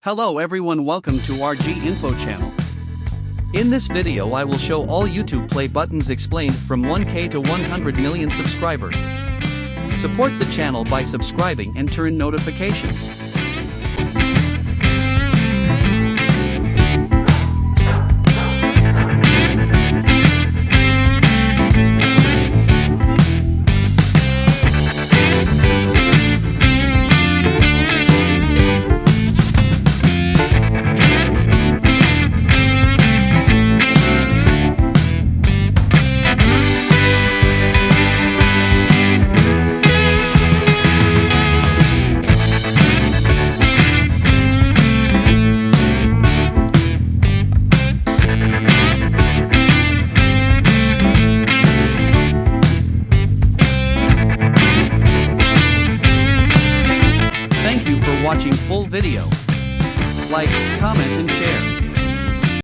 Hello everyone, welcome to our G Info channel. In this video I will show all YouTube play buttons explained from 1K to 100 million subscribers. Support the channel by subscribing and turn notifications. Thank you for watching full video. Like, comment and share.